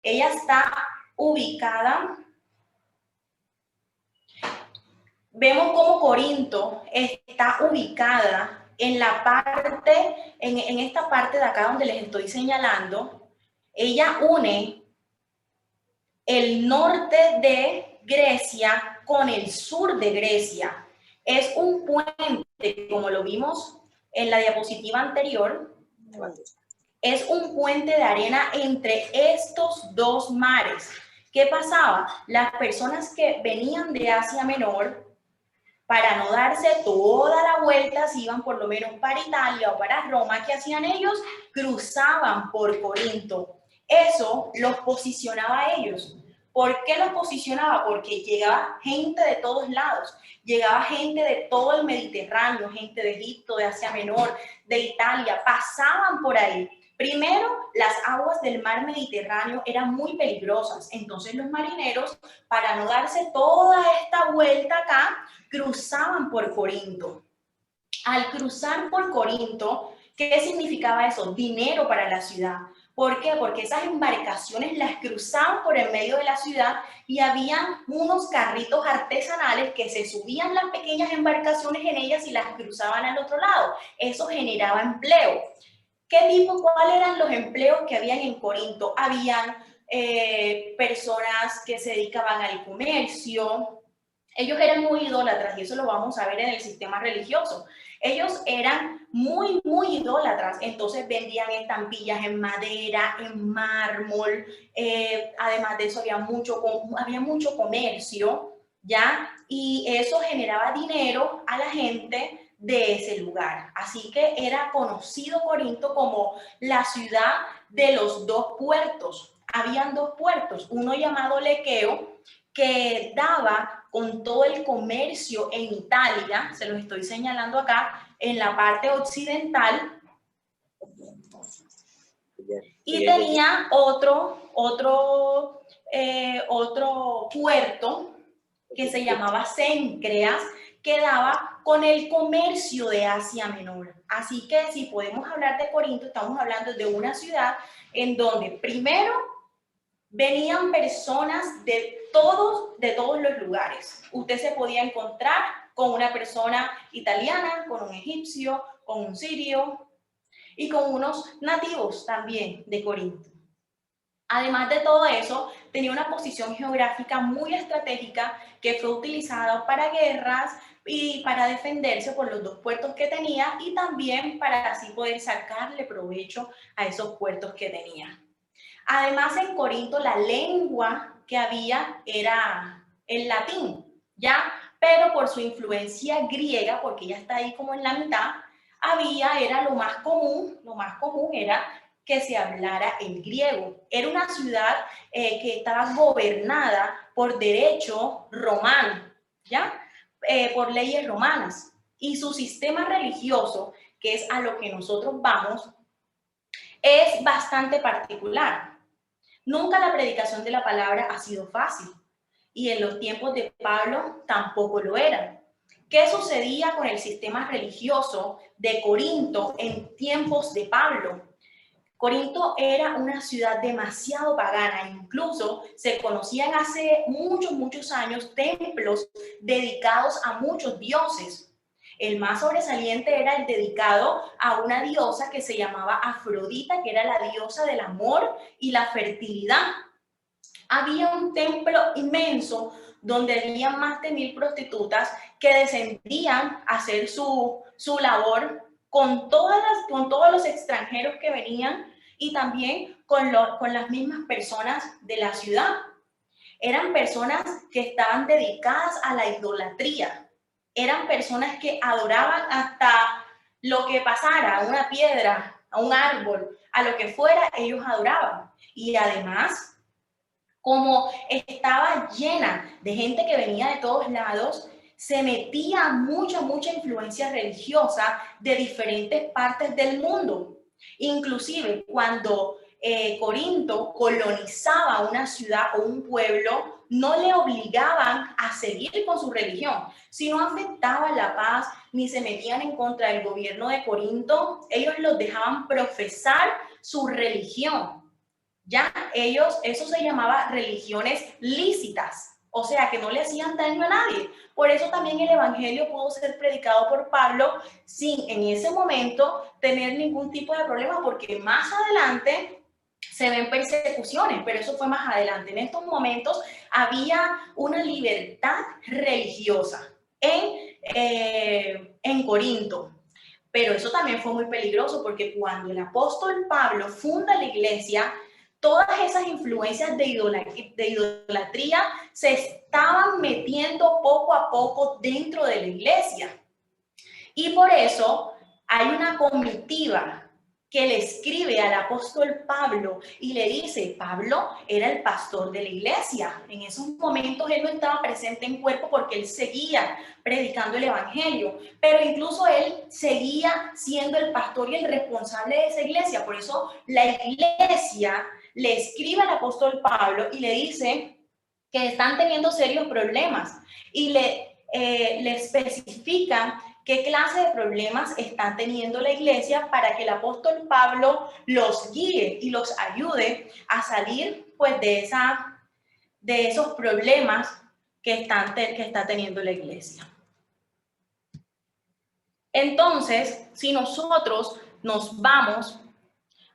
Ella está ubicada, vemos cómo Corinto está ubicada en la parte, en esta parte de acá donde les estoy señalando. Ella une el norte de Grecia con el sur de Grecia. Es un puente, como lo vimos en la diapositiva anterior, es un puente de arena entre estos dos mares. ¿Qué pasaba? Las personas que venían de Asia Menor, para no darse toda la vuelta, si iban por lo menos para Italia o para Roma, ¿qué hacían ellos? Cruzaban por Corinto. Eso los posicionaba a ellos. ¿Por qué los posicionaba? Porque llegaba gente de todos lados, llegaba gente de todo el Mediterráneo, gente de Egipto, de Asia Menor, de Italia, pasaban por ahí. Primero, las aguas del mar Mediterráneo eran muy peligrosas, entonces los marineros, para no darse toda esta vuelta acá, cruzaban por Corinto. Al cruzar por Corinto, ¿qué significaba eso? Dinero para la ciudad. ¿Por qué? Porque esas embarcaciones las cruzaban por el medio de la ciudad y había unos carritos artesanales que se subían las pequeñas embarcaciones en ellas y las cruzaban al otro lado. Eso generaba empleo. ¿Cuáles eran los empleos que habían en Corinto? Habían personas que se dedicaban al comercio. Ellos eran muy idólatras y eso lo vamos a ver en el sistema religioso. Ellos eran muy, muy idólatras, entonces vendían estampillas en madera, en mármol, además de eso había mucho comercio, ¿ya? Y eso generaba dinero a la gente de ese lugar. Así que era conocido Corinto como la ciudad de los dos puertos. Habían dos puertos, uno llamado Lequeo, que daba con todo el comercio en Italia, se los estoy señalando acá, en la parte occidental, y tenía otro puerto que se llamaba Cencreas, que daba con el comercio de Asia Menor. Así que si podemos hablar de Corinto, estamos hablando de una ciudad en donde primero venían personas de todos los lugares. Usted se podía encontrar con una persona italiana, con un egipcio, con un sirio y con unos nativos también de Corinto. Además de todo eso, tenía una posición geográfica muy estratégica que fue utilizada para guerras y para defenderse por los dos puertos que tenía y también para así poder sacarle provecho a esos puertos que tenía. Además, en Corinto la lengua que había era el latín, ¿ya? Pero por su influencia griega, porque ella está ahí como en la mitad, era lo más común era que se hablara el griego. Era una ciudad que estaba gobernada por derecho romano, ¿ya? Por leyes romanas. Y su sistema religioso, que es a lo que nosotros vamos, es bastante particular. Nunca la predicación de la palabra ha sido fácil y en los tiempos de Pablo tampoco lo era. ¿Qué sucedía con el sistema religioso de Corinto en tiempos de Pablo? Corinto era una ciudad demasiado pagana, incluso se conocían hace muchos años templos dedicados a muchos dioses. El más sobresaliente era el dedicado a una diosa que se llamaba Afrodita, que era la diosa del amor y la fertilidad. Había un templo inmenso donde había más de 1000 prostitutas que descendían a hacer su labor con todos los extranjeros que venían y también con las mismas personas de la ciudad. Eran personas que estaban dedicadas a la idolatría. Eran personas que adoraban hasta lo que pasara, a una piedra, a un árbol, a lo que fuera, ellos adoraban. Y además, como estaba llena de gente que venía de todos lados, se metía mucha influencia religiosa de diferentes partes del mundo. Inclusive cuando Corinto colonizaba una ciudad o un pueblo, no le obligaban a seguir con su religión, sino afectaban la paz, ni se metían en contra del gobierno de Corinto, ellos los dejaban profesar su religión. Ya ellos, eso se llamaba religiones lícitas, o sea, que no le hacían daño a nadie. Por eso también el evangelio pudo ser predicado por Pablo sin en ese momento tener ningún tipo de problema, porque más adelante se ven persecuciones, pero eso fue más adelante. En estos momentos había una libertad religiosa en Corinto. Pero eso también fue muy peligroso porque cuando el apóstol Pablo funda la iglesia, todas esas influencias de idolatría se estaban metiendo poco a poco dentro de la iglesia. Y por eso hay una comitiva que le escribe al apóstol Pablo y le dice, Pablo era el pastor de la iglesia. En esos momentos él no estaba presente en cuerpo porque él seguía predicando el evangelio, pero incluso él seguía siendo el pastor y el responsable de esa iglesia. Por eso la iglesia le escribe al apóstol Pablo y le dice que están teniendo serios problemas y le especifican qué clase de problemas están teniendo la iglesia para que el apóstol Pablo los guíe y los ayude a salir pues de esos problemas que está teniendo la iglesia. Entonces, si nosotros nos vamos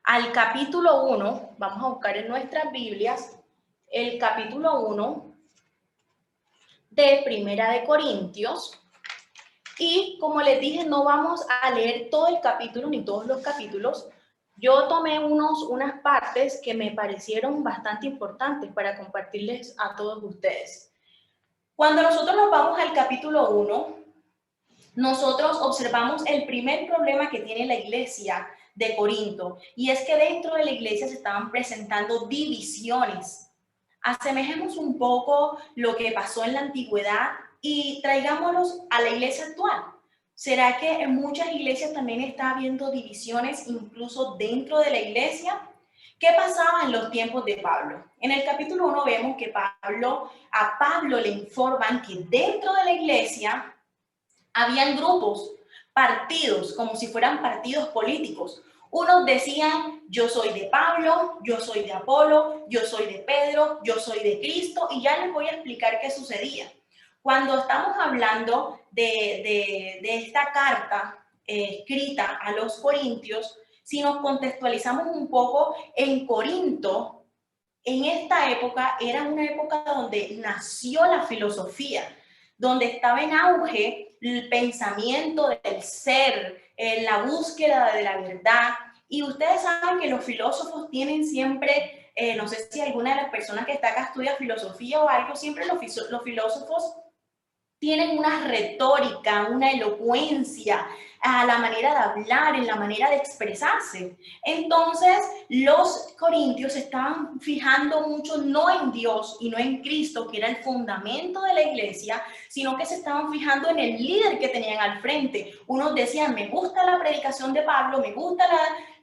al capítulo 1, vamos a buscar en nuestras Biblias el capítulo 1 de Primera de Corintios. Y como les dije, no vamos a leer todo el capítulo ni todos los capítulos. Yo tomé unas partes que me parecieron bastante importantes para compartirles a todos ustedes. Cuando nosotros nos vamos al capítulo 1, nosotros observamos el primer problema que tiene la iglesia de Corinto, y es que dentro de la iglesia se estaban presentando divisiones. Asemejemos un poco lo que pasó en la antigüedad y traigámoslos a la iglesia actual. ¿Será que en muchas iglesias también está habiendo divisiones incluso dentro de la iglesia? ¿Qué pasaba en los tiempos de Pablo? En el capítulo 1 vemos que a Pablo le informan que dentro de la iglesia habían grupos, partidos, como si fueran partidos políticos. Unos decían, yo soy de Pablo, yo soy de Apolo, yo soy de Pedro, yo soy de Cristo, y ya les voy a explicar qué sucedía. Cuando estamos hablando de esta carta escrita a los corintios, si nos contextualizamos un poco, en Corinto, en esta época, era una época donde nació la filosofía, donde estaba en auge el pensamiento del ser, la búsqueda de la verdad. Y ustedes saben que los filósofos tienen siempre, no sé si alguna de las personas que está acá estudia filosofía o algo, siempre los filósofos tienen una retórica, una elocuencia, a la manera de hablar, en la manera de expresarse. Entonces, los corintios estaban fijando mucho no en Dios y no en Cristo, que era el fundamento de la iglesia, sino que se estaban fijando en el líder que tenían al frente. Unos decían, me gusta la predicación de Pablo, me gusta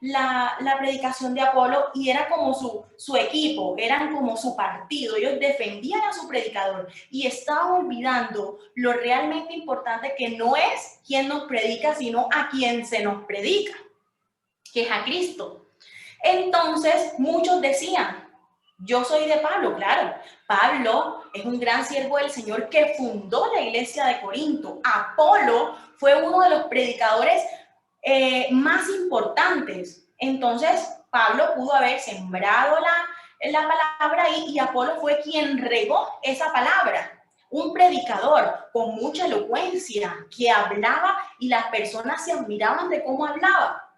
la predicación de Apolo, y era como su equipo, eran como su partido. Ellos defendían a su predicador y estaban olvidando lo realmente importante, que no es quien nos predica, sino a quien se nos predica, que es a Cristo. Entonces muchos decían, yo soy de Pablo. Claro, Pablo es un gran siervo del Señor que fundó la iglesia de Corinto. Apolo fue uno de los predicadores más importantes. Entonces Pablo pudo haber sembrado la palabra ahí, y Apolo fue quien regó esa palabra. Un predicador con mucha elocuencia que hablaba y las personas se admiraban de cómo hablaba.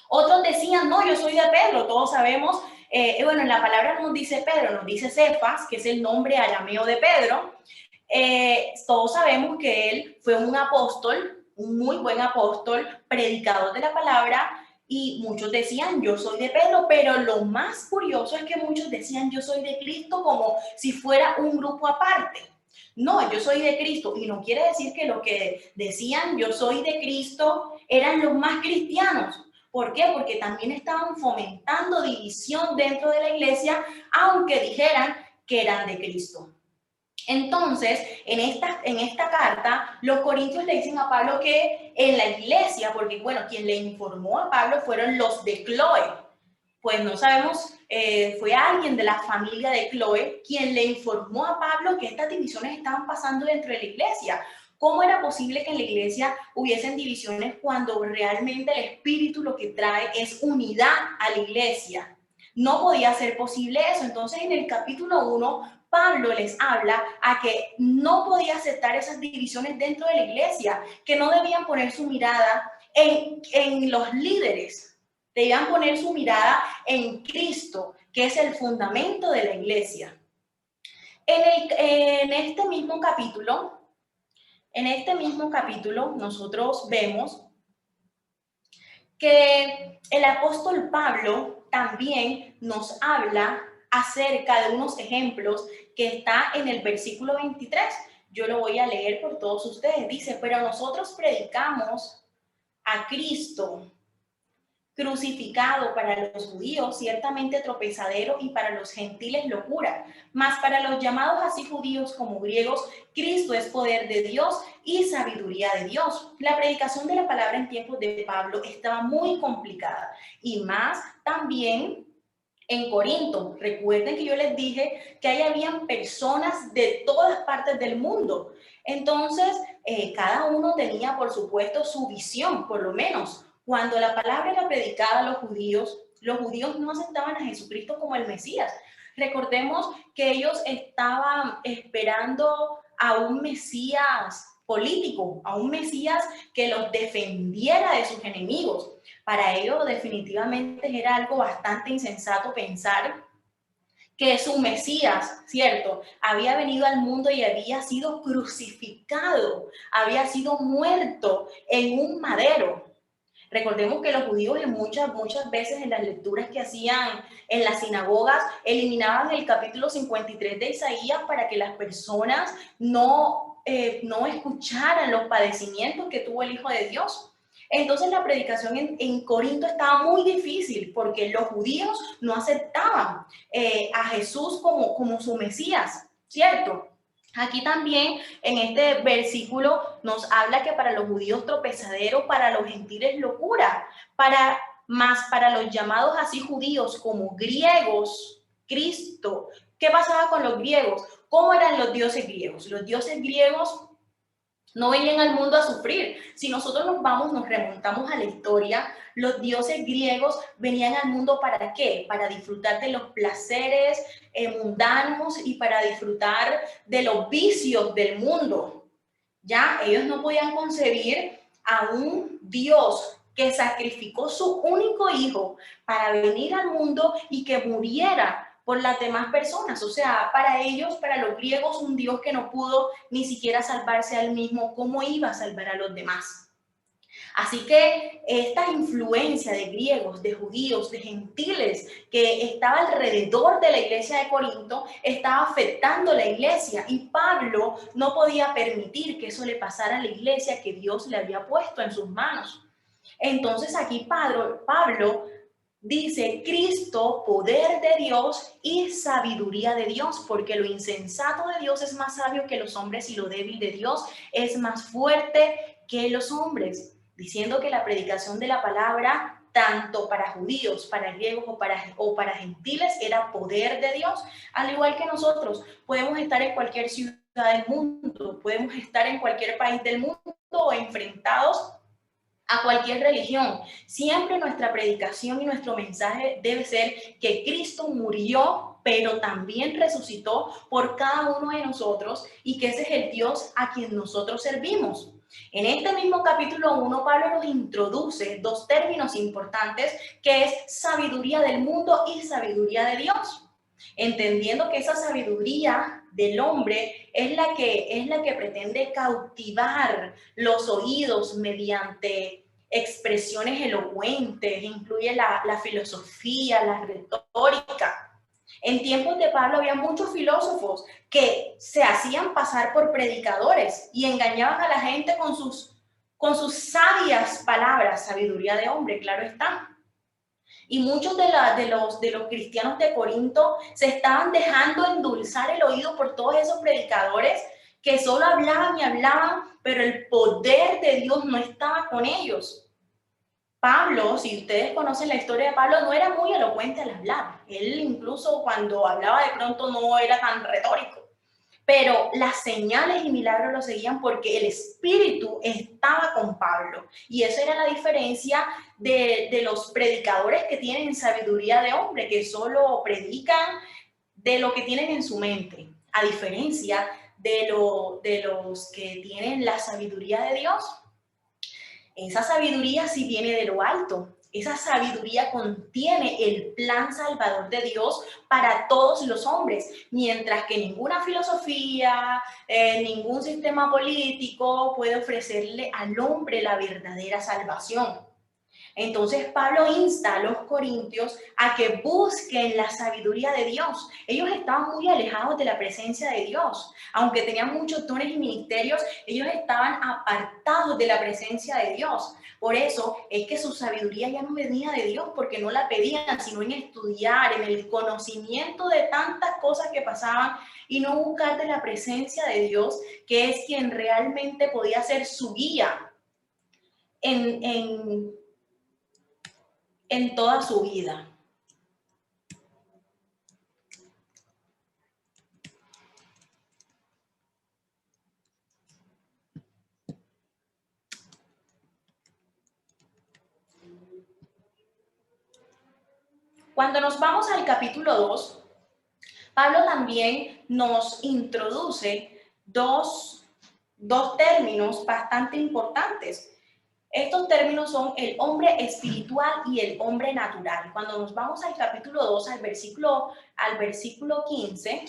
Otros decían, no, yo soy de Pedro. Todos sabemos, bueno, en la palabra no nos dice Pedro, nos dice Cefas, que es el nombre arameo de Pedro. Todos sabemos que él fue un apóstol, un muy buen apóstol, predicador de la palabra, y muchos decían, yo soy de Pedro, pero lo más curioso es que muchos decían, yo soy de Cristo, como si fuera un grupo aparte. No, yo soy de Cristo, y no quiere decir que los que decían yo soy de Cristo eran los más cristianos. ¿Por qué? Porque también estaban fomentando división dentro de la iglesia, aunque dijeran que eran de Cristo. Entonces, en esta carta, los corintios le dicen a Pablo que en la iglesia, porque bueno, quien le informó a Pablo fueron los de Cloé, pues no sabemos, fue alguien de la familia de Chloe quien le informó a Pablo que estas divisiones estaban pasando dentro de la iglesia. ¿Cómo era posible que en la iglesia hubiesen divisiones cuando realmente el Espíritu lo que trae es unidad a la iglesia? No podía ser posible eso. Entonces, en el capítulo 1, Pablo les habla a que no podía aceptar esas divisiones dentro de la iglesia, que no debían poner su mirada en los líderes, debían poner su mirada en Cristo, que es el fundamento de la iglesia. En este mismo capítulo, nosotros vemos que el apóstol Pablo también nos habla acerca de unos ejemplos que está en el versículo 23. Yo lo voy a leer por todos ustedes. Dice, pero nosotros predicamos a Cristo crucificado, para los judíos ciertamente tropezadero y para los gentiles locura, mas para los llamados así judíos como griegos, Cristo es poder de Dios y sabiduría de Dios. La predicación de la palabra en tiempos de Pablo estaba muy complicada y más también en Corinto. Recuerden que yo les dije que ahí habían personas de todas partes del mundo. Entonces, cada uno tenía, por supuesto, su visión, por lo menos. Cuando la palabra era predicada a los judíos no aceptaban a Jesucristo como el Mesías. Recordemos que ellos estaban esperando a un Mesías político, a un Mesías que los defendiera de sus enemigos. Para ellos definitivamente era algo bastante insensato pensar que su Mesías, ¿cierto?, había venido al mundo y había sido crucificado, había sido muerto en un madero. Recordemos que los judíos muchas veces en las lecturas que hacían en las sinagogas eliminaban el capítulo 53 de Isaías para que las personas no escucharan los padecimientos que tuvo el Hijo de Dios. Entonces la predicación en Corinto estaba muy difícil porque los judíos no aceptaban a Jesús como su Mesías, ¿cierto? Aquí también en este versículo nos habla que para los judíos tropezadero, para los gentiles locura, más para los llamados así judíos como griegos, Cristo. ¿Qué pasaba con los griegos? ¿Cómo eran los dioses griegos? Los dioses griegos no venían al mundo a sufrir. Si nosotros nos remontamos a la historia, los dioses griegos venían al mundo ¿para qué? Para disfrutar de los placeres mundanos y para disfrutar de los vicios del mundo. Ya ellos no podían concebir a un Dios que sacrificó su único hijo para venir al mundo y que muriera por las demás personas. O sea, para ellos, para los griegos, un Dios que no pudo ni siquiera salvarse a él mismo, ¿cómo iba a salvar a los demás? Así que esta influencia de griegos, de judíos, de gentiles que estaba alrededor de la iglesia de Corinto estaba afectando la iglesia y Pablo no podía permitir que eso le pasara a la iglesia que Dios le había puesto en sus manos. Entonces aquí Pablo dice Cristo, poder de Dios y sabiduría de Dios, porque lo insensato de Dios es más sabio que los hombres y lo débil de Dios es más fuerte que los hombres, diciendo que la predicación de la palabra, tanto para judíos, para griegos o para gentiles, era poder de Dios, al igual que nosotros podemos estar en cualquier ciudad del mundo, podemos estar en cualquier país del mundo o enfrentados a cualquier religión. Siempre nuestra predicación y nuestro mensaje debe ser que Cristo murió, pero también resucitó por cada uno de nosotros y que ese es el Dios a quien nosotros servimos. En este mismo capítulo 1, Pablo nos introduce dos términos importantes que es sabiduría del mundo y sabiduría de Dios. Entendiendo que esa sabiduría del hombre es la que pretende cautivar los oídos mediante expresiones elocuentes, incluye la filosofía, la retórica. En tiempos de Pablo había muchos filósofos que se hacían pasar por predicadores y engañaban a la gente con sus sabias palabras, sabiduría de hombre, claro está. Y muchos de los cristianos de Corinto se estaban dejando endulzar el oído por todos esos predicadores que solo hablaban y hablaban, pero el poder de Dios no estaba con ellos. Pablo, si ustedes conocen la historia de Pablo, no era muy elocuente al hablar. Él incluso cuando hablaba de pronto no era tan retórico. Pero las señales y milagros lo seguían porque el Espíritu estaba con Pablo. Y eso era la diferencia de los predicadores que tienen sabiduría de hombre, que solo predican de lo que tienen en su mente, a diferencia de los que tienen la sabiduría de Dios. Esa sabiduría sí viene de lo alto. Esa sabiduría contiene el plan salvador de Dios para todos los hombres, mientras que ninguna filosofía, ningún sistema político puede ofrecerle al hombre la verdadera salvación. Entonces Pablo insta a los corintios a que busquen la sabiduría de Dios. Ellos estaban muy alejados de la presencia de Dios. Aunque tenían muchos dones y ministerios, ellos estaban apartados de la presencia de Dios. Por eso es que su sabiduría ya no venía de Dios, porque no la pedían, sino en estudiar, en el conocimiento de tantas cosas que pasaban y no buscar de la presencia de Dios, que es quien realmente podía ser su guía en toda su vida. Cuando nos vamos al capítulo 2, Pablo también nos introduce dos términos bastante importantes. Estos términos son el hombre espiritual y el hombre natural. Cuando nos vamos al capítulo 2, al versículo 15,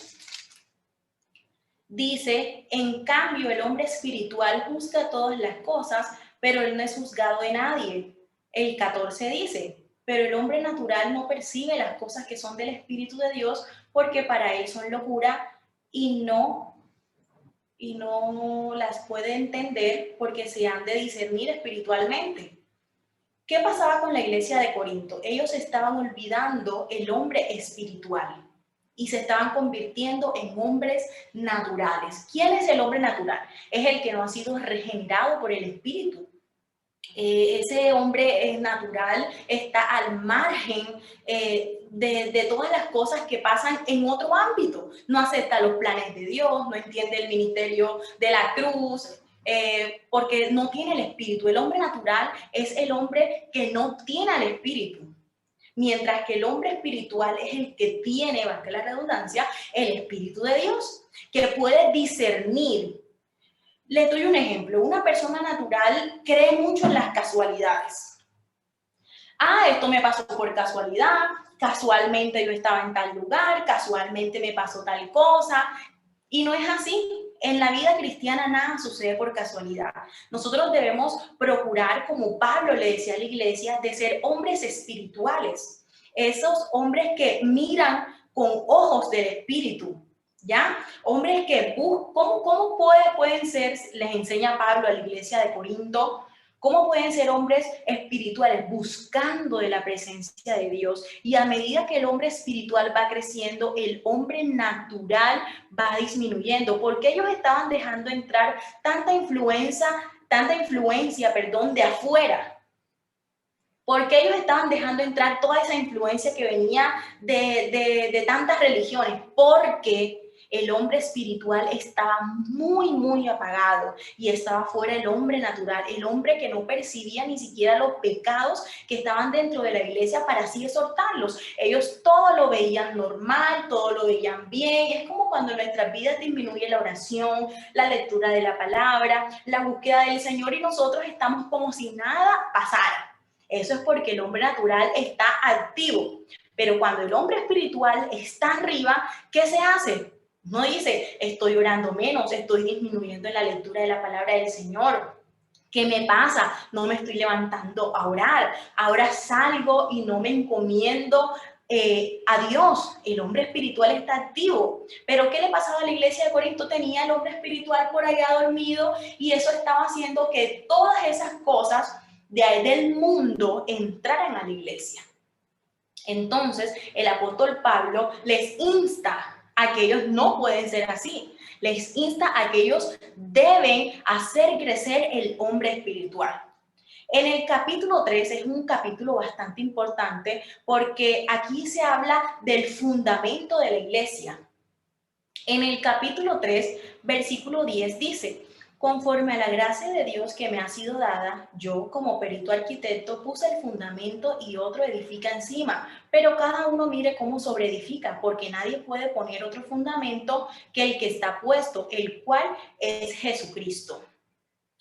dice: en cambio el hombre espiritual juzga todas las cosas, pero él no es juzgado de nadie. El 14 dice: pero el hombre natural no percibe las cosas que son del Espíritu de Dios, porque para él son locura y no las puede entender, porque se han de discernir espiritualmente. ¿Qué pasaba con la iglesia de Corinto? Ellos estaban olvidando el hombre espiritual y se estaban convirtiendo en hombres naturales. ¿Quién es el hombre natural? Es el que no ha sido regenerado por el Espíritu. Ese hombre natural está al margen de todas las cosas que pasan en otro ámbito. No acepta los planes de Dios, no entiende el ministerio de la cruz, porque no tiene el Espíritu. El hombre natural es el hombre que no tiene el Espíritu. Mientras que el hombre espiritual es el que tiene, valga la redundancia, el Espíritu de Dios, que puede discernir. Le doy un ejemplo. Una persona natural cree mucho en las casualidades. Esto me pasó por casualidad, casualmente yo estaba en tal lugar, casualmente me pasó tal cosa. Y no es así. En la vida cristiana nada sucede por casualidad. Nosotros debemos procurar, como Pablo le decía a la iglesia, de ser hombres espirituales. Esos hombres que miran con ojos del Espíritu. ¿Ya? Hombres que ¿cómo pueden ser, les enseña Pablo a la iglesia de Corinto, cómo pueden ser hombres espirituales buscando de la presencia de Dios? Y a medida que el hombre espiritual va creciendo, el hombre natural va disminuyendo, porque ellos estaban dejando entrar tanta influencia, de afuera. Porque ellos estaban dejando entrar toda esa influencia que venía de tantas religiones, porque el hombre espiritual estaba muy, muy apagado y estaba fuera el hombre natural, el hombre que no percibía ni siquiera los pecados que estaban dentro de la iglesia para así exhortarlos. Ellos todo lo veían normal, todo lo veían bien. Es como cuando en nuestras vidas disminuye la oración, la lectura de la palabra, la búsqueda del Señor y nosotros estamos como si nada pasara. Eso es porque el hombre natural está activo. Pero cuando el hombre espiritual está arriba, ¿qué se hace? No dice, estoy orando menos, estoy disminuyendo en la lectura de la palabra del Señor. ¿Qué me pasa? No me estoy levantando a orar. Ahora salgo y no me encomiendo a Dios. El hombre espiritual está activo. Pero ¿qué le pasaba a la iglesia de Corinto? Tenía el hombre espiritual por allá dormido y eso estaba haciendo que todas esas cosas del mundo entraran a la iglesia. Entonces, el apóstol Pablo les insta a que ellos no pueden ser así. Les insta a que ellos deben hacer crecer el hombre espiritual. En el capítulo 3 es un capítulo bastante importante porque aquí se habla del fundamento de la iglesia. En el capítulo 3, versículo 10 dice, conforme a la gracia de Dios que me ha sido dada, yo como perito arquitecto puse el fundamento y otro edifica encima, pero cada uno mire cómo sobreedifica, porque nadie puede poner otro fundamento que el que está puesto, el cual es Jesucristo.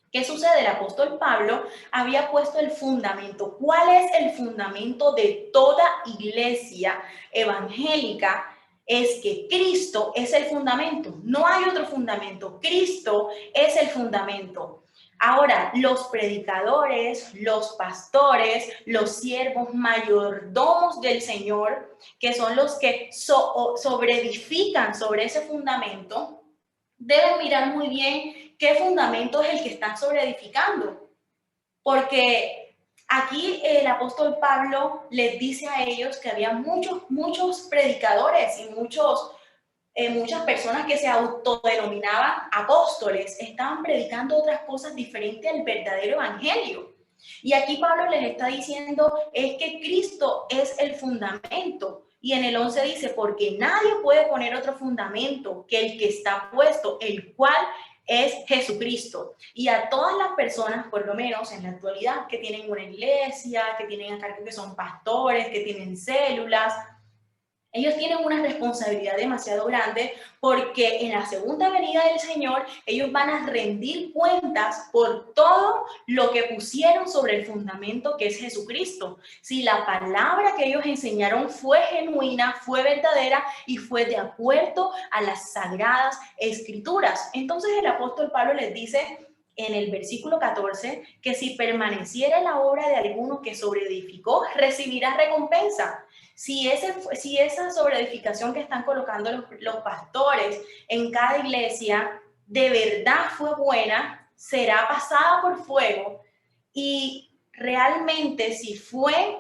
¿Qué sucede? El apóstol Pablo había puesto el fundamento. ¿Cuál es el fundamento de toda iglesia evangélica? Es que Cristo es el fundamento. No hay otro fundamento. Cristo es el fundamento. Ahora, los predicadores, los pastores, los siervos, mayordomos del Señor, que son los que sobreedifican sobre ese fundamento, deben mirar muy bien qué fundamento es el que están sobreedificando. Porque aquí el apóstol Pablo les dice a ellos que había muchos predicadores y muchas personas que se autodenominaban apóstoles, estaban predicando otras cosas diferentes al verdadero evangelio. Y aquí Pablo les está diciendo es que Cristo es el fundamento. Y en el 11 dice, porque nadie puede poner otro fundamento que el que está puesto, el cual es Jesucristo. Y a todas las personas, por lo menos en la actualidad, que tienen una iglesia, que tienen a cargo que son pastores, que tienen células, ellos tienen una responsabilidad demasiado grande porque en la segunda venida del Señor ellos van a rendir cuentas por todo lo que pusieron sobre el fundamento que es Jesucristo. Si la palabra que ellos enseñaron fue genuina, fue verdadera y fue de acuerdo a las sagradas escrituras. Entonces el apóstol Pablo les dice en el versículo 14 que si permaneciera la obra de alguno que sobreedificó, recibirá recompensa. Si esa sobreedificación que están colocando los pastores en cada iglesia de verdad fue buena, será pasada por fuego y realmente si fue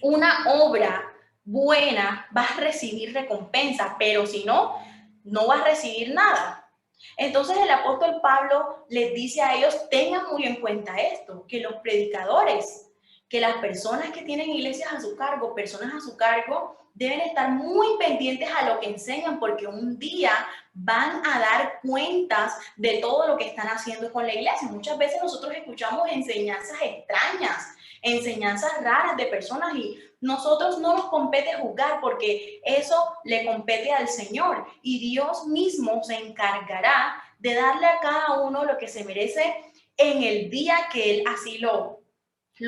una obra buena, vas a recibir recompensa, pero si no, no vas a recibir nada. Entonces el apóstol Pablo les dice a ellos, tengan muy en cuenta esto, que los predicadores, que las personas que tienen iglesias a su cargo, personas a su cargo, deben estar muy pendientes a lo que enseñan porque un día van a dar cuentas de todo lo que están haciendo con la iglesia. Muchas veces nosotros escuchamos enseñanzas extrañas, enseñanzas raras de personas y nosotros no nos compete juzgar porque eso le compete al Señor y Dios mismo se encargará de darle a cada uno lo que se merece en el día que Él así lo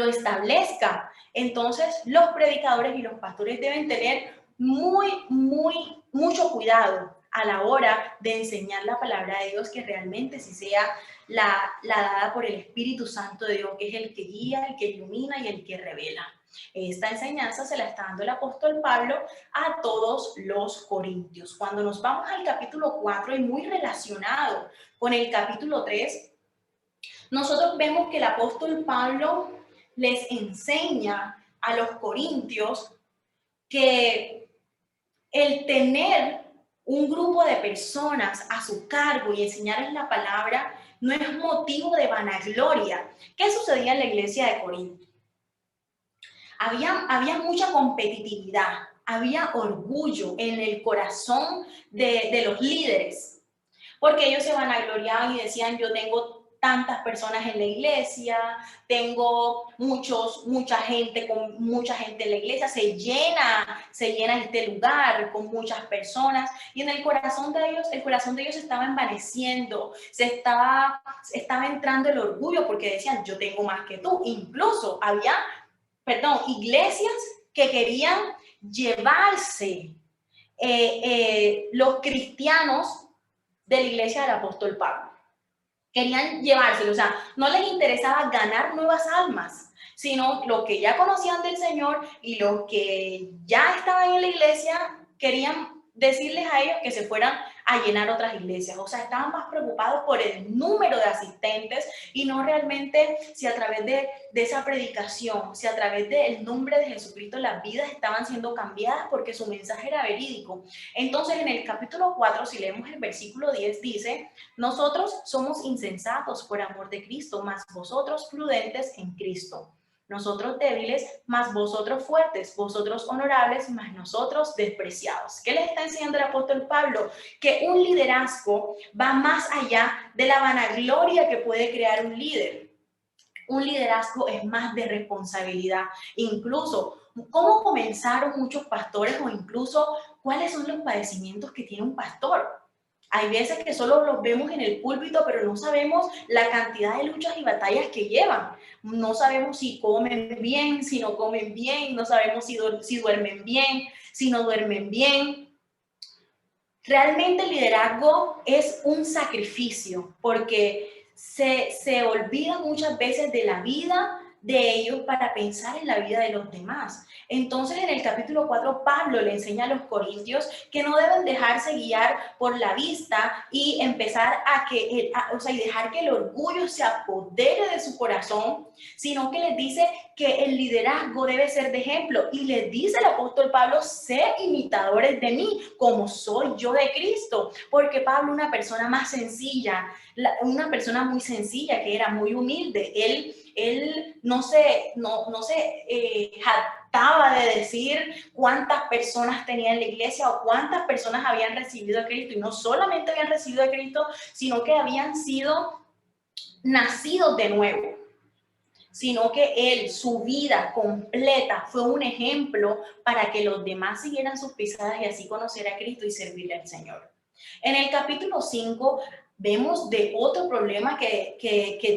establezca. Entonces, los predicadores y los pastores deben tener mucho cuidado a la hora de enseñar la palabra de Dios, que realmente sí sea la dada por el Espíritu Santo de Dios, que es el que guía, el que ilumina y el que revela. Esta enseñanza se la está dando el apóstol Pablo a todos los corintios. Cuando nos vamos al capítulo 4 y muy relacionado con el capítulo 3, nosotros vemos que el apóstol Pablo les enseña a los corintios que el tener un grupo de personas a su cargo y enseñarles la palabra no es motivo de vanagloria. ¿Qué sucedía en la iglesia de Corinto? Había mucha competitividad, había orgullo en el corazón de los líderes, porque ellos se vanagloriaban y decían, yo tengo tantas personas en la iglesia, tengo mucha gente en la iglesia, se llena este lugar con muchas personas y en el corazón de ellos se estaba envaneciendo, estaba entrando el orgullo porque decían, yo tengo más que tú. Incluso había, iglesias que querían llevarse los cristianos de la iglesia del apóstol Pablo. Querían llevárselo, o sea, no les interesaba ganar nuevas almas, sino los que ya conocían del Señor y los que ya estaban en la iglesia querían decirles a ellos que se fueran a llenar otras iglesias. O sea, estaban más preocupados por el número de asistentes y no realmente si a través de esa predicación, si a través del nombre de Jesucristo las vidas estaban siendo cambiadas porque su mensaje era verídico. Entonces, en el capítulo 4, si leemos el versículo 10, dice: nosotros somos insensatos por amor de Cristo, mas vosotros prudentes en Cristo. Nosotros débiles, mas vosotros fuertes, vosotros honorables, mas nosotros despreciados. ¿Qué les está enseñando el apóstol Pablo? Que un liderazgo va más allá de la vanagloria que puede crear un líder. Un liderazgo es más de responsabilidad. Incluso, ¿cómo comenzaron muchos pastores o incluso cuáles son los padecimientos que tiene un pastor? Hay veces que solo los vemos en el púlpito, pero no sabemos la cantidad de luchas y batallas que llevan. No sabemos si comen bien, si no comen bien, no sabemos si duermen bien, si no duermen bien. Realmente el liderazgo es un sacrificio porque se olvida muchas veces de la vida de ellos para pensar en la vida de los demás. Entonces, en el capítulo 4, Pablo le enseña a los corintios que no deben dejarse guiar por la vista y empezar y dejar que el orgullo se apodere de su corazón, sino que les dice que el liderazgo debe ser de ejemplo. Y les dice el apóstol Pablo: sed imitadores de mí, como soy yo de Cristo. Porque Pablo, una persona más sencilla, una persona muy sencilla, que era muy humilde, él no se jactaba de decir cuántas personas tenía en la iglesia o cuántas personas habían recibido a Cristo. Y no solamente habían recibido a Cristo, sino que habían sido nacidos de nuevo. Sino que él, su vida completa, fue un ejemplo para que los demás siguieran sus pisadas y así conocer a Cristo y servirle al Señor. En el capítulo 5 vemos de otro problema que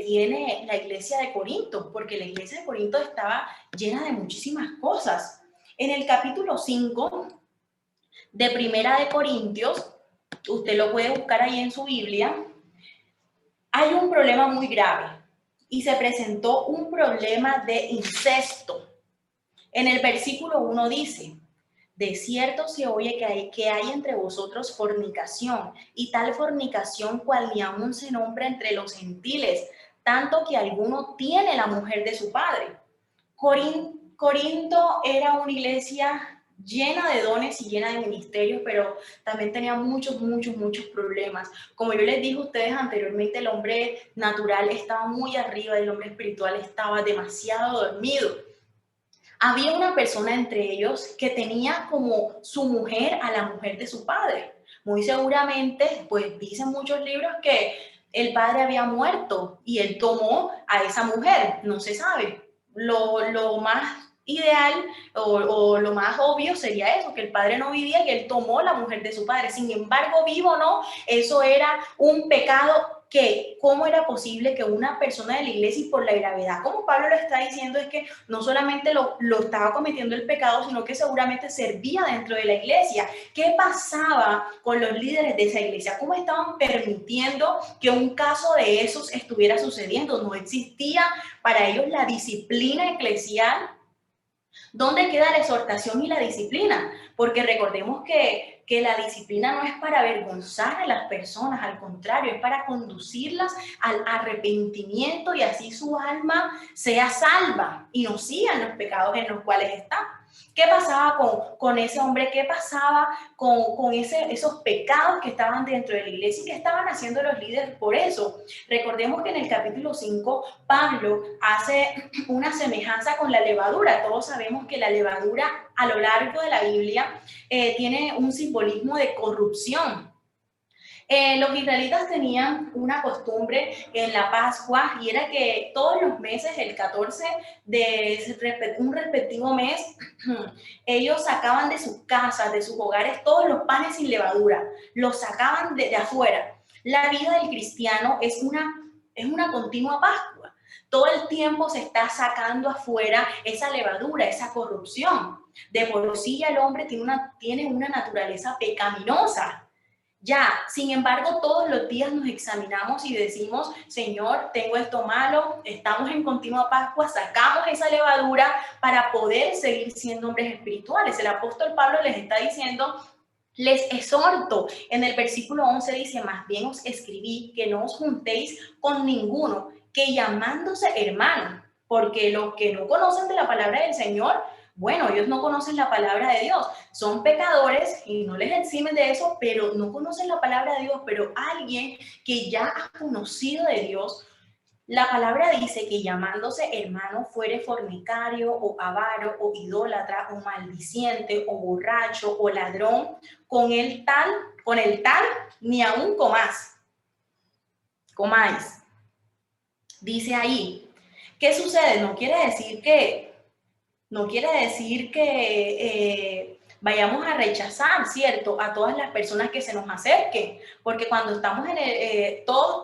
tiene la iglesia de Corinto, porque la iglesia de Corinto estaba llena de muchísimas cosas. En el capítulo 5 de Primera de Corintios, usted lo puede buscar ahí en su Biblia, hay un problema muy grave y se presentó un problema de incesto. En el versículo 1 dice: de cierto se oye que hay entre vosotros fornicación, y tal fornicación cual ni aún se nombra entre los gentiles, tanto que alguno tiene la mujer de su padre. Corinto era una iglesia llena de dones y llena de ministerios, pero también tenía muchos problemas. Como yo les dije a ustedes anteriormente, el hombre natural estaba muy arriba, el hombre espiritual estaba demasiado dormido. Había una persona entre ellos que tenía como su mujer a la mujer de su padre. Muy seguramente, pues dicen muchos libros que el padre había muerto y él tomó a esa mujer, no se sabe. Lo más ideal o lo más obvio sería eso, que el padre no vivía y él tomó la mujer de su padre. Sin embargo, vivo o no, eso era un pecado. Que cómo era posible que una persona de la iglesia, y por la gravedad, como Pablo lo está diciendo, es que no solamente lo estaba cometiendo el pecado, sino que seguramente servía dentro de la iglesia. ¿Qué pasaba con los líderes de esa iglesia? ¿Cómo estaban permitiendo que un caso de esos estuviera sucediendo? No existía para ellos la disciplina eclesial. ¿Dónde queda la exhortación y la disciplina? Porque recordemos que la disciplina no es para avergonzar a las personas, al contrario, es para conducirlas al arrepentimiento y así su alma sea salva y no sigan los pecados en los cuales está. ¿Qué pasaba con ese hombre? ¿Qué pasaba con esos pecados que estaban dentro de la iglesia y que estaban haciendo los líderes por eso? Recordemos que en el capítulo 5 Pablo hace una semejanza con la levadura. Todos sabemos que la levadura a lo largo de la Biblia tiene un simbolismo de corrupción. Los israelitas tenían una costumbre en la Pascua y era que todos los meses, el 14 de un respectivo mes, ellos sacaban de sus casas, de sus hogares, todos los panes sin levadura, los sacaban de afuera. La vida del cristiano es una continua Pascua. Todo el tiempo se está sacando afuera esa levadura, esa corrupción. De por sí el hombre tiene una naturaleza pecaminosa. Ya, sin embargo, todos los días nos examinamos y decimos: Señor, tengo esto malo, estamos en continua Pascua, sacamos esa levadura para poder seguir siendo hombres espirituales. El apóstol Pablo les está diciendo Les exhorto, en el versículo 11 dice, más bien os escribí que no os juntéis con ninguno que llamándose hermano, porque los que no conocen de la palabra del Señor, bueno, ellos no conocen la palabra de Dios, son pecadores y no les eximen de eso, pero no conocen la palabra de Dios, pero alguien que ya ha conocido de Dios, la palabra dice que llamándose hermano fuere fornicario o avaro o idólatra o maldiciente o borracho o ladrón, con el tal, ni aún comáis. Dice ahí, ¿qué sucede? No quiere decir que vayamos a rechazar, ¿cierto? A todas las personas que se nos acerquen, porque cuando estamos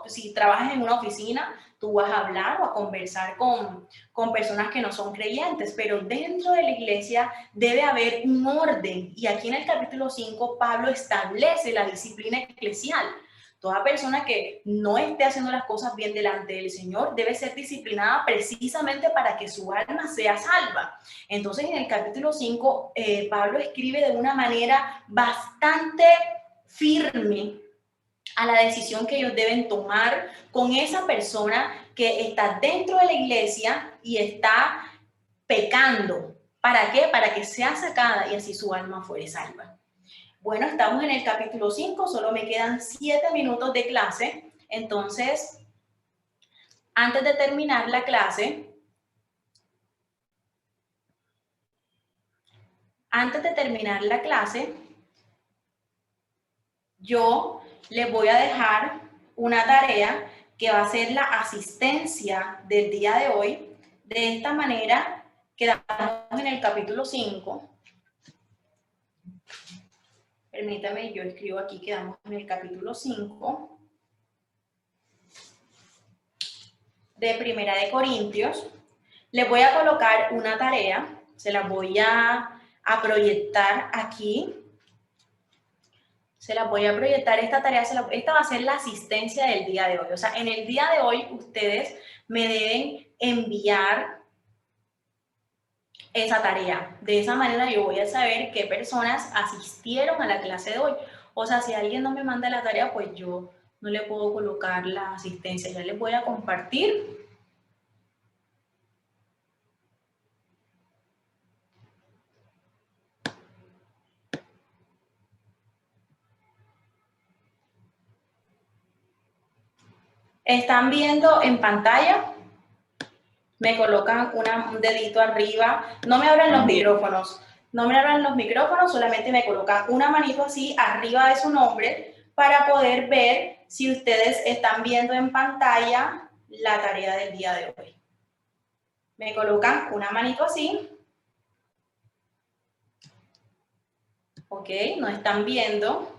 si trabajas en una oficina, tú vas a hablar o a conversar con personas que no son creyentes, pero dentro de la iglesia debe haber un orden. Y aquí en el capítulo 5, Pablo establece la disciplina eclesial. Toda persona que no esté haciendo las cosas bien delante del Señor debe ser disciplinada precisamente para que su alma sea salva. Entonces, en el capítulo 5, Pablo escribe de una manera bastante firme a la decisión que ellos deben tomar con esa persona que está dentro de la iglesia y está pecando. ¿Para qué? Para que sea sacada y así su alma fuere salva. Bueno, estamos en el capítulo 5, solo me quedan 7 minutos de clase, entonces, antes de terminar la clase, yo les voy a dejar una tarea que va a ser la asistencia del día de hoy. De esta manera, quedamos en el capítulo 5. Permítame, yo escribo aquí, quedamos en el capítulo 5 de Primera de Corintios. Les voy a colocar una tarea, se la voy a proyectar aquí. Se las voy a proyectar esta tarea, esta va a ser la asistencia del día de hoy. O sea, en el día de hoy ustedes me deben enviar esa tarea. De esa manera yo voy a saber qué personas asistieron a la clase de hoy. O sea, si alguien no me manda la tarea, pues yo no le puedo colocar la asistencia. Ya les voy a compartir. ¿Están viendo en pantalla? Me colocan un dedito arriba. No me abran los micrófonos. No me abran los micrófonos, solamente me colocan una manito así arriba de su nombre para poder ver si ustedes están viendo en pantalla la tarea del día de hoy. Me colocan una manito así. Ok, no están viendo.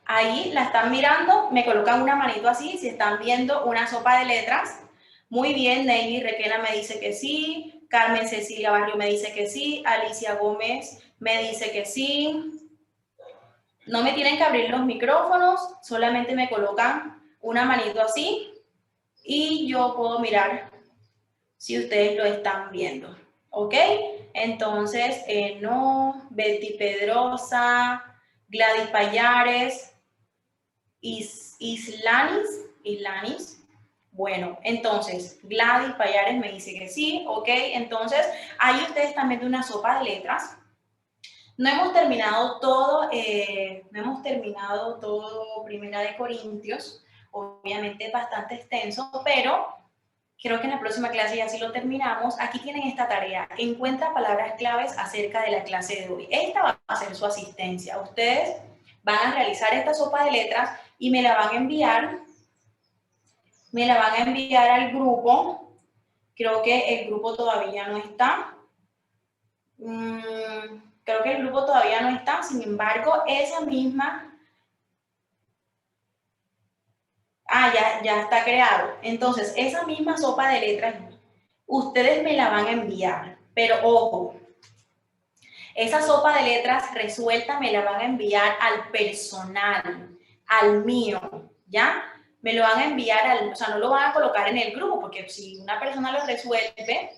Ahí la están mirando, me colocan una manito así, si están viendo una sopa de letras. Muy bien, Navy Requena me dice que sí, Carmen Cecilia Barrio me dice que sí, Alicia Gómez me dice que sí. No me tienen que abrir los micrófonos, solamente me colocan una manito así y yo puedo mirar si ustedes lo están viendo. ¿Ok? Entonces, no, Betty Pedrosa, Gladys Payares, Islanis. Bueno, entonces, Gladys Payares me dice que sí, ok. Entonces, ahí ustedes están viendo una sopa de letras. No hemos terminado todo, Primera de Corintios. Obviamente es bastante extenso, pero creo que en la próxima clase ya sí lo terminamos. Aquí tienen esta tarea. Encuentra palabras claves acerca de la clase de hoy. Esta va a ser su asistencia. Ustedes van a realizar esta sopa de letras y me la van a enviar al grupo. Creo que el grupo todavía no está. Creo que el grupo todavía no está. Sin embargo, esa misma... ya está creado. Entonces, esa misma sopa de letras, ustedes me la van a enviar. Pero ojo, esa sopa de letras resuelta me la van a enviar al personal, al mío, ¿ya? me lo van a enviar o sea, no lo van a colocar en el grupo, porque si una persona lo resuelve,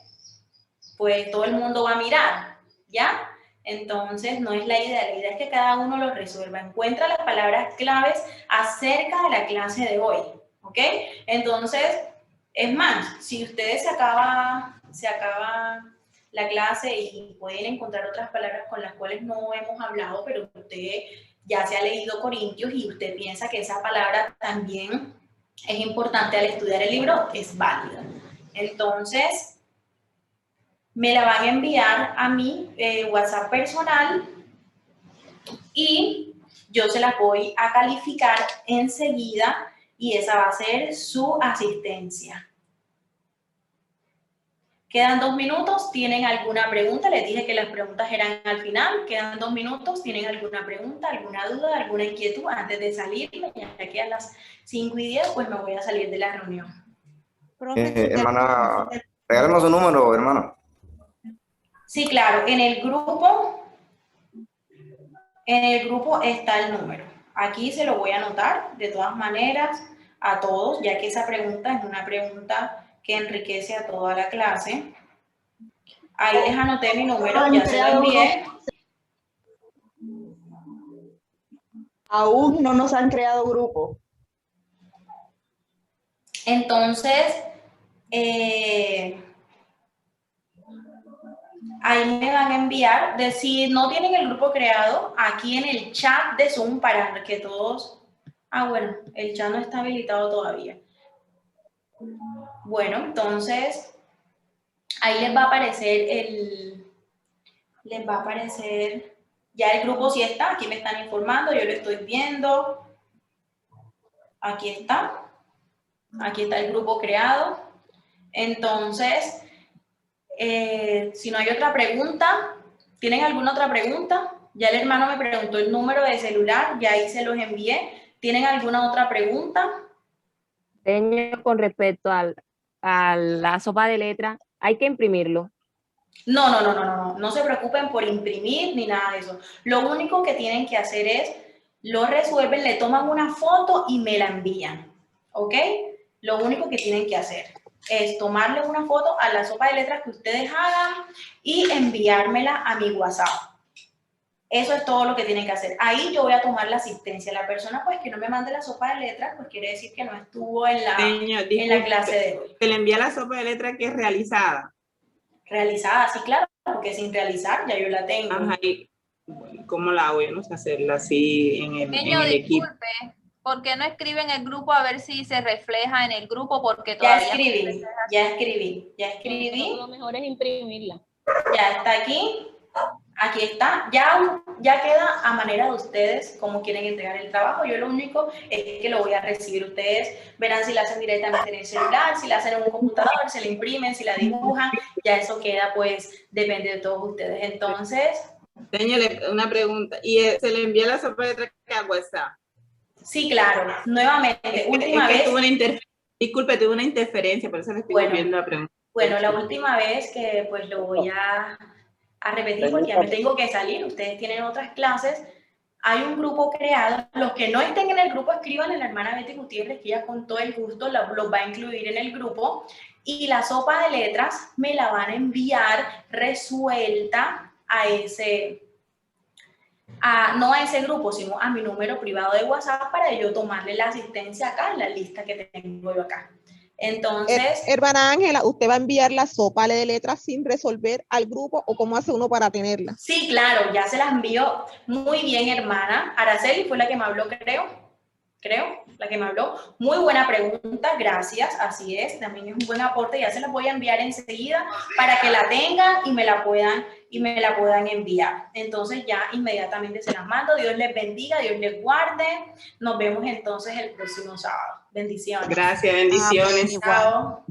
pues todo el mundo va a mirar, ¿ya? Entonces, no es la idea es que cada uno lo resuelva. Encuentra las palabras claves acerca de la clase de hoy, ¿ok? Entonces, es más, si ustedes se acaba la clase y pueden encontrar otras palabras con las cuales no hemos hablado, pero usted ya se ha leído Corintios y usted piensa que esa palabra también es importante al estudiar el libro, es válida. Entonces, me la van a enviar a mi WhatsApp personal y yo se la voy a calificar enseguida y esa va a ser su asistencia. Quedan 2 minutos, ¿tienen alguna pregunta? Les dije que las preguntas eran al final, quedan 2 minutos, ¿tienen alguna pregunta, alguna duda, alguna inquietud antes de salirme? Ya que a las 5:10 pues me voy a salir de la reunión. Hermana, regálenos su número, hermano. Sí, claro, en el grupo está el número. Aquí se lo voy a anotar de todas maneras a todos, ya que esa pregunta es una pregunta que enriquece a toda la clase. Ahí les anoté mi número, ya se lo envié. Aún no nos han creado grupo. Entonces, ahí me van a enviar, si no tienen el grupo creado, aquí en el chat de Zoom para que todos... bueno, el chat no está habilitado todavía. Bueno, entonces, ahí les va a aparecer ya el grupo sí está, aquí me están informando, yo lo estoy viendo. Aquí está el grupo creado. Entonces, si no hay otra pregunta, ¿tienen alguna otra pregunta? Ya el hermano me preguntó el número de celular, ya ahí se los envié. ¿Tienen alguna otra pregunta? Con respecto a la sopa de letras, hay que imprimirlo. No se preocupen por imprimir ni nada de eso. Lo único que tienen que hacer es, lo resuelven, le toman una foto y me la envían, ¿ok? Lo único que tienen que hacer es tomarle una foto a la sopa de letras que ustedes hagan y enviármela a mi WhatsApp. Eso es todo lo que tienen que hacer. Ahí yo voy a tomar la asistencia. La persona pues que no me mande la sopa de letras, pues quiere decir que no estuvo en la clase de hoy. ¿Te le envía la sopa de letras que es realizada? Realizada, sí, claro, porque sin realizar ya yo la tengo. Ajá, y ¿cómo la hago? Yo no sé hacerla así en el equipo. ¿Por qué no escriben el grupo a ver si se refleja en el grupo? Porque todavía ya escribí. Lo mejor es imprimirla. Ya está aquí está. Ya queda a manera de ustedes cómo quieren entregar el trabajo. Yo lo único es que lo voy a recibir. Ustedes verán si la hacen directamente en el celular, si la hacen en un computador, si la imprimen, si la dibujan. Ya eso queda, pues, depende de todos ustedes. Entonces... Señale, una pregunta. ¿Y se le envía la sopa de letras a WhatsApp? Sí, claro. Nuevamente, última vez. Disculpe, tuve una interferencia, por eso le estoy volviendo a preguntar. Bueno, la última vez que pues lo voy a repetir porque ya me tengo que salir. Ustedes tienen otras clases. Hay un grupo creado. Los que no estén en el grupo, escriban a la hermana Betty Gutiérrez, que ella con todo el gusto los va a incluir en el grupo. Y la sopa de letras me la van a enviar resuelta a no a ese grupo, sino a mi número privado de WhatsApp para yo tomarle la asistencia acá en la lista que tengo yo acá. Entonces... Hermana Ángela, ¿usted va a enviar la sopa de letras sin resolver al grupo o cómo hace uno para tenerla? Sí, claro, ya se las envío. Muy bien, hermana. Araceli fue la que me habló, creo, la que me habló. Muy buena pregunta, gracias, así es, también es un buen aporte, ya se las voy a enviar enseguida para que la tengan y me la puedan enviar. Entonces ya inmediatamente se las mando. Dios les bendiga, Dios les guarde. Nos vemos entonces el próximo sábado. Bendiciones. Gracias, bendiciones. Chao.